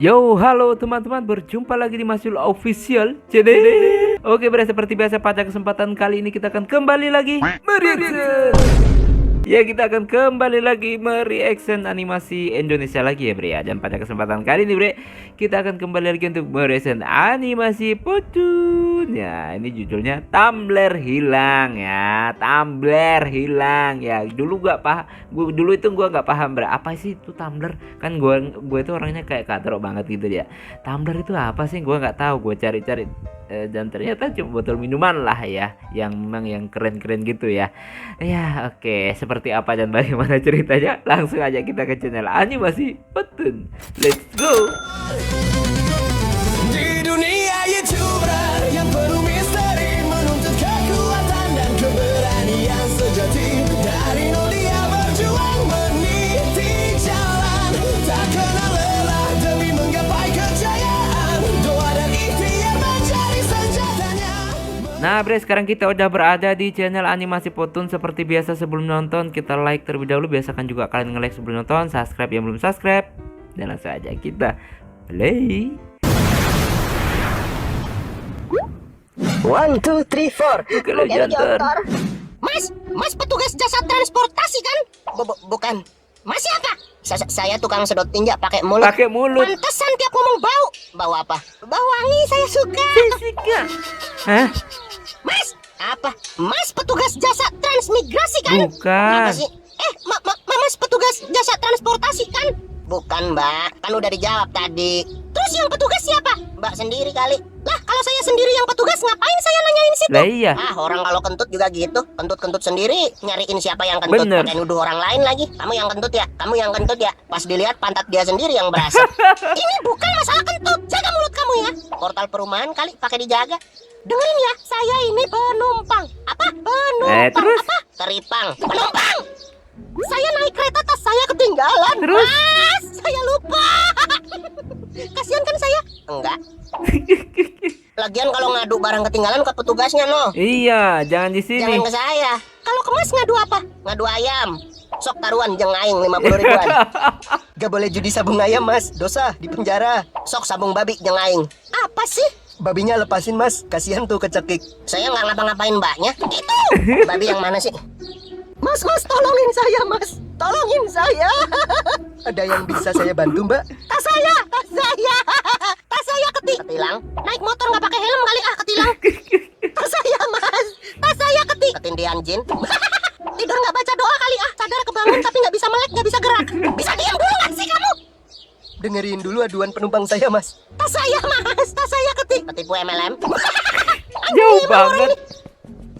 Yo, halo teman-teman, berjumpa lagi di Masul Official channel. Oke, bre, seperti biasa pada kesempatan kali ini kita akan kembali lagi mereaction. Ya, kita akan kembali lagi mereaction animasi Indonesia lagi ya, bre ya. Dan pada kesempatan kali ini, bre, kita akan kembali lagi untuk mereaction animasi Potun. Ya, ini judulnya Tumbler Hilang ya. Tumbler hilang ya. Dulu gua nggak paham, bre. Apa sih itu tumbler? Kan gue itu orangnya kayak katrok banget gitu ya. Tumbler itu apa sih? Gua nggak tahu. Gue cari-cari dan ternyata cuma botol minuman lah ya, yang memang yang keren-keren gitu ya. Ya, oke, seperti apa dan bagaimana ceritanya? Langsung aja kita ke channel animasi Potun. Let's go. Di dunia YouTuber yang penuh misteri, menuntut kekuatan dan keberanian sejati. Dari nol dia berjuang meniti jalan, tak kenal lelah demi menggapai kejayaan. Doa dan ikhtiar menjadi senjatanya. Nah, bre, sekarang kita udah berada di channel animasi Potun. Seperti biasa sebelum nonton kita like terlebih dahulu. Biasakan juga kalian nge-like sebelum nonton, subscribe yang belum subscribe. Dan langsung aja kita play. 1, 2, 3, 4. Kalau jantar. Mas petugas jasa transportasi kan? Bukan. Mas siapa? Saya tukang sedot tinja pakai mulut. Pakai mulut. Pantesan tiap ngomong bau. Bau apa? Bau wangi, saya suka. Fisika. Hah? Mas, apa? Mas petugas jasa transmigrasi kan? Bukan. Apa sih? Mas petugas jasa transportasi kan? Bukan, Mbak. Kan udah dijawab tadi. Terus yang petugas siapa? Mbak sendiri kali. Lah, kalau saya sendiri yang petugas, ngapain saya nanyain situ? Lah iya. Orang kalau kentut juga gitu. Kentut-kentut sendiri nyariin siapa yang kentut. Bener. Pakai nuduh orang lain lagi. Kamu yang kentut ya? Kamu yang kentut ya? Pas dilihat pantat dia sendiri yang berasa. Ini bukan masalah kentut. Jaga mulut kamu ya. Portal perumahan kali pakai dijaga. Dengerin ya, saya ini penumpang. Apa? Penumpang. Terus? Apa? Teripang. Penumpang. Saya naik kereta, tas saya ketinggalan. Terus? Mas, saya lupa. Kasihan kan saya? Enggak. Lagian kalau ngadu barang ketinggalan ke petugasnya, no. Iya, jangan di sini. Jangan ke saya. Kalau ke Mas ngadu apa? Ngadu ayam. Sok taruhan jeng aing 50 ribuan. Gak boleh judi sabung ayam, Mas. Dosa di penjara. Sok sabung babi jeng aing. Apa sih? Babinya lepasin, Mas. Kasihan tuh kecekik. Saya nggak ngapa-ngapain mbaknya. Itu. Babi yang mana sih? Mas, tolongin saya, Mas. Tolongin saya. Ada yang bisa saya bantu, Mbak? Tas saya. Tas saya ketilang. Naik motor nggak pakai helm kali, ketilang. Tas saya, Mas. Tas saya ketindihan jin. Tidur nggak baca doa kali, sadar kebangun tapi nggak bisa melek, nggak bisa gerak. Bisa diam dulu nggak sih kamu? Dengerin dulu aduan penumpang saya, Mas. Tas saya, Mas. Tas saya ketipu MLM. Jauh banget.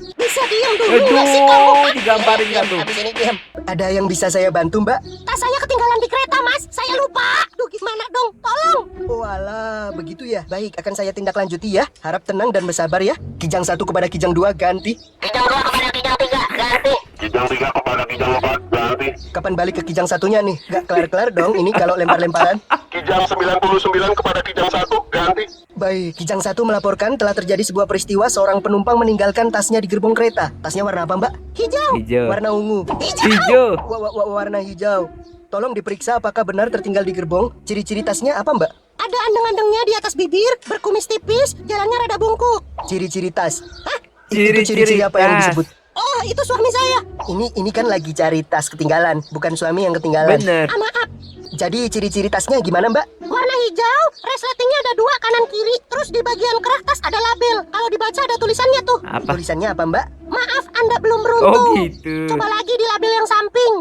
Bisa diam dulu nggak sih kamu? Aduh, digamparin kan tuh. Habis ini diam. Ada yang bisa saya bantu, Mbak? Tas saya ketinggalan di kereta, Mas. Saya lupa. Duh, gimana dong? Tolong. Oh alah, begitu ya. Baik, akan saya tindak lanjuti ya. Harap tenang dan bersabar ya. Kijang 1 kepada Kijang 2 ganti. Kijang 2 kepada Kijang 3 ganti. Kijang 3 kepada Kijang 4 ganti. Kapan balik ke Kijang satunya nih? Gak kelar-kelar dong ini kalau lempar-lemparan. Kijang 99 kepada Kijang 1 ganti. Baik, Kijang 1 melaporkan telah terjadi sebuah peristiwa seorang penumpang meninggalkan tasnya di gerbong kereta. Tasnya warna apa, Mbak? Hijau. Warna ungu. Hijau. Warna hijau. Tolong diperiksa apakah benar tertinggal di gerbong. Ciri-ciri tasnya apa, Mbak? Ada andeng-andengnya di atas bibir, berkumis tipis, jalannya rada bungkuk. Ciri-ciri tas. Hah? Itu ciri-ciri apa yang tas. disebut? Oh, itu suami saya. Ini kan lagi cari tas ketinggalan, bukan suami yang ketinggalan. Bener. Maaf. Jadi ciri-ciri tasnya gimana, Mbak? Warna hijau, resletingnya ada 2 kanan kiri. Terus di bagian kerah tas ada label. Kalau dibaca ada tulisannya tuh. Apa? Tulisannya apa, Mbak? Maaf, Anda belum beruntung. Oh, gitu. Coba lagi di label yang samping.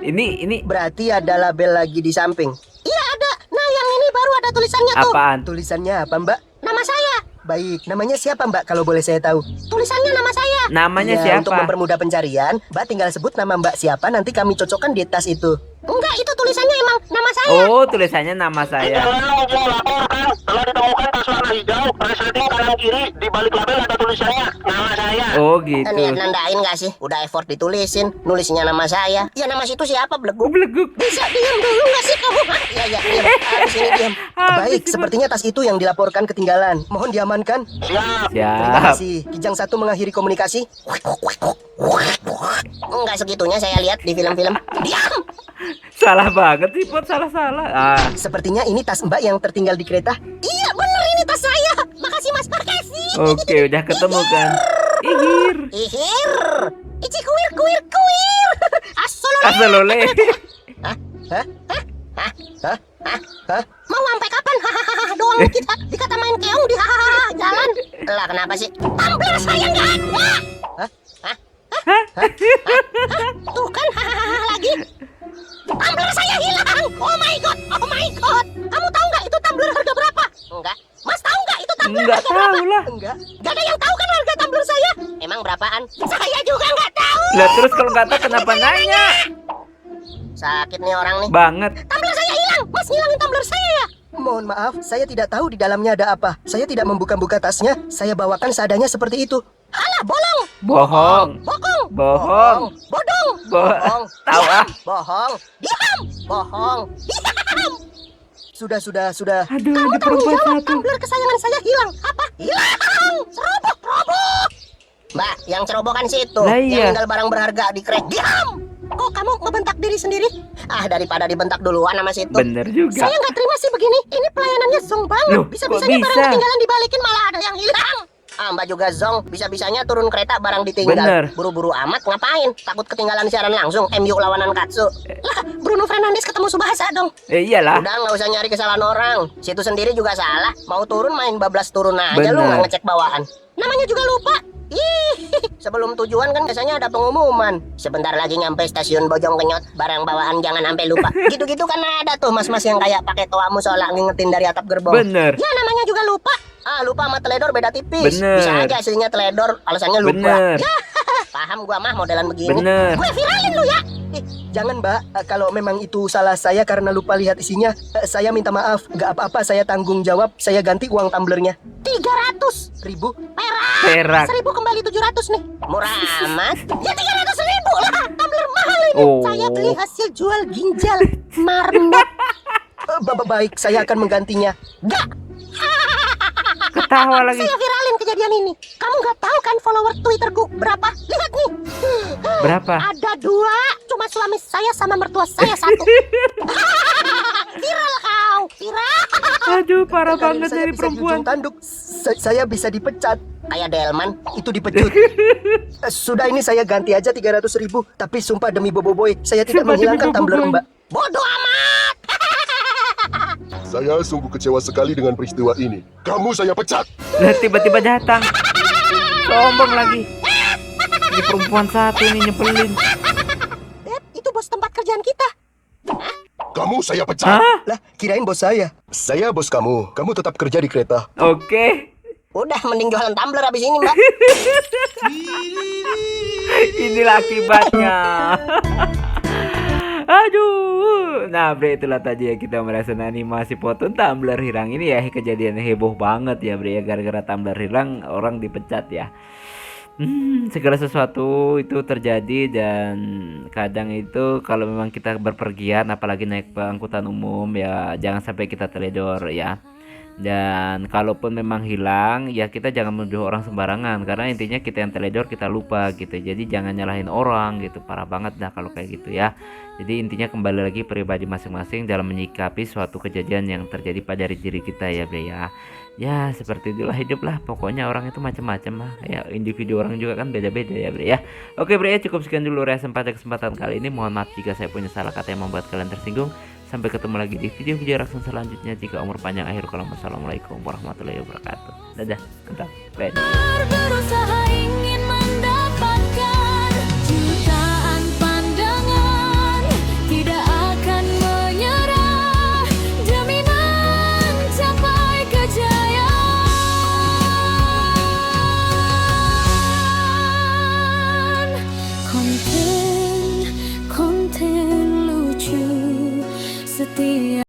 Ini Berarti ada label lagi di samping. Iya ada. Nah yang ini baru ada tulisannya tuh. apaan? Tulisannya apa, Mbak? Nama saya. Baik, namanya siapa, Mbak, kalau boleh saya tahu? Tulisannya nama saya. Namanya Ya, siapa? untuk mempermudah pencarian, Mbak tinggal sebut nama Mbak siapa, nanti kami cocokkan di tas itu. Enggak, itu tulisannya emang nama saya. Oh, tulisannya nama saya. Kijang lalu laporkan Telah ditemukan tas warna hijau, resleting kanan kiri, di balik label ada tulisannya nama saya. Oh gitu. Niat nandain gak sih? Udah effort ditulisin, nulisnya nama saya. Ya nama situ siapa, Bleguk? Beleguk. Bisa diam dulu gak sih kamu? Iya, iya, diam. Habis ini diam. Baik, sepertinya tas itu yang dilaporkan ketinggalan. Mohon diamankan. Siap. Terima Siap. kasih. Kijang 1 mengakhiri komunikasi. Enggak segitunya saya lihat di film-film. Diam! Salah banget sih, Pot. Salah-salah. Ah, Sepertinya ini tas Mbak yang tertinggal di kereta. Iya, bener ini tas saya. Makasih, Mas. Makasih. oke, udah ketemu kan. Ihir. Ihir. Ici kuir kuir kuir. Asolole. Asalole. Hah? Hah? Hah? Hah? Hah? Hah? Mau sampai kapan? Hahaha doang kita dikata main keong di hahaha jalan. Lah kenapa sih? Tumbler saya nggak ada. Hah? Hah? Hah? Hah? Tuh kan hahaha lagi. Tumbler saya hilang. Oh my god. Oh my god. Kamu tahu nggak itu tumbler harga berapa? Enggak. Mas tahu nggak itu tumbler Enggak harga berapa? tahu lah. Enggak. Gak ada yang tahu kan harga tumbler saya? Emang berapaan? Saya juga nggak tahu. Lah terus kalau nggak tahu kenapa nanya? Sakit nih orang nih. Banget. Tumbler saya hilang. Mas ngilangin tumbler saya ya? Mohon maaf, saya tidak tahu di dalamnya ada apa. Saya tidak membuka-buka tasnya. Saya bawakan seadanya seperti itu. Halah, bolong. Bohong. Bokong. Bohong. Bodong. Bohong. Tahu ah. Bohong. Diam. Bohong. Diam. Sudah. Aduh, Kamu di tanggung perempuan jawab satu. tumbler kesayangan saya hilang. Apa? Hilang. Serobok. Mbak, yang cerobokan situ. Lah Yang iya. tinggal barang berharga di krek. Diam. Kok kamu ngebentak diri sendiri? Ah, daripada dibentak duluan sama situ. Bener juga. Saya nggak terima sih begini. Ini pelayanannya zong banget. Loh, Bisa-bisanya kok barang bisa? ketinggalan dibalikin malah ada yang hilang. Ah, Mbak juga zong. Bisa-bisanya turun kereta barang ditinggal. Bener. Buru-buru amat ngapain? Takut ketinggalan siaran langsung MU lawanan Katsu. Lah, Bruno Fernandes ketemu Subasa dong. Iyalah. Udah nggak usah nyari kesalahan orang. Situ sendiri juga salah. Mau turun main bablas turun aja lu Bener. nggak ngecek bawaan. Namanya juga lupa. Ih, sebelum tujuan kan biasanya ada pengumuman. Sebentar lagi nyampe stasiun Bojong Kenyot, barang bawaan jangan sampai lupa. Gitu-gitu kan ada tuh mas-mas yang kayak pakai toa musola ngingetin dari atap gerbong. Bener. Ya namanya juga lupa. Ah, lupa sama teledor beda tipis. Bener. Bisa aja aslinya teledor, alasannya lupa. Bener. Ya, paham gua mah modelan begini. Bener. Gue viralin lu ya. Jangan Mbak, kalau memang itu salah saya karena lupa lihat isinya, saya minta maaf. Gak apa-apa, saya tanggung jawab. Saya ganti uang tumblernya. 300.000 Perak. 1000 kembali 700 nih. Murah amat. Ya 300.000 lah. Tumbler mahal ini. Oh. Saya beli hasil jual ginjal marmot. Baik, saya akan menggantinya. Gak. Ketawa lagi. Saya viralin kejadian ini. Kamu nggak tahu kan follower Twitterku berapa? Lihat nih. Berapa? Ada 2. Cuma suami saya sama mertua saya 1. Viral kau. Viral. Aduh, parah Kali banget saya dari bisa perempuan. dijunjung tanduk. Saya bisa dipecat. Kayak Delman. Itu dipecut. Sudah ini saya ganti aja 300.000. Tapi sumpah demi Boboiboy, saya tidak Sumpah demi menghilangkan tumbler Boboiboy. Mbak. Bodoh amat. Saya sungguh kecewa sekali dengan peristiwa ini. Kamu saya pecat. Lah tiba-tiba datang. Sombong lagi. Ini perempuan satu ini nyebelin. Dad, itu bos tempat kerjaan kita. Kamu saya pecat. Hah? Lah, kirain bos saya. Saya bos kamu. Kamu tetap kerja di kereta. Oke. Udah mending jualan tumbler abis ini, Mbak. Inilah akibatnya. Aduh. Nah, bre, itulah tadi ya kita merasakan animasi potong tumbler hilang ini ya, kejadian heboh banget ya, bre, ya, gara-gara tumbler hilang orang dipecat ya. Segala sesuatu itu terjadi dan kadang itu kalau memang kita berpergian apalagi naik angkutan umum ya jangan sampai kita teledor ya. Dan kalaupun memang hilang ya kita jangan menuduh orang sembarangan karena intinya kita yang teledor kita lupa gitu. Jadi jangan nyalahin orang gitu, parah banget dah kalau kayak gitu ya. Jadi intinya kembali lagi pribadi masing-masing dalam menyikapi suatu kejadian yang terjadi pada diri kita ya bre ya. Ya seperti itulah hidup lah, pokoknya orang itu macam-macam lah ya, individu orang juga kan beda-beda ya bre ya. Oke bre, cukup sekian dulu reaksi pada kesempatan kali ini. Mohon maaf jika saya punya salah kata yang membuat kalian tersinggung. Sampai ketemu lagi di video-video reaksi selanjutnya. Jika umur panjang akhir kalam. Wassalamualaikum warahmatullahi wabarakatuh. Dadah, mantap, bye. Berusaha ingin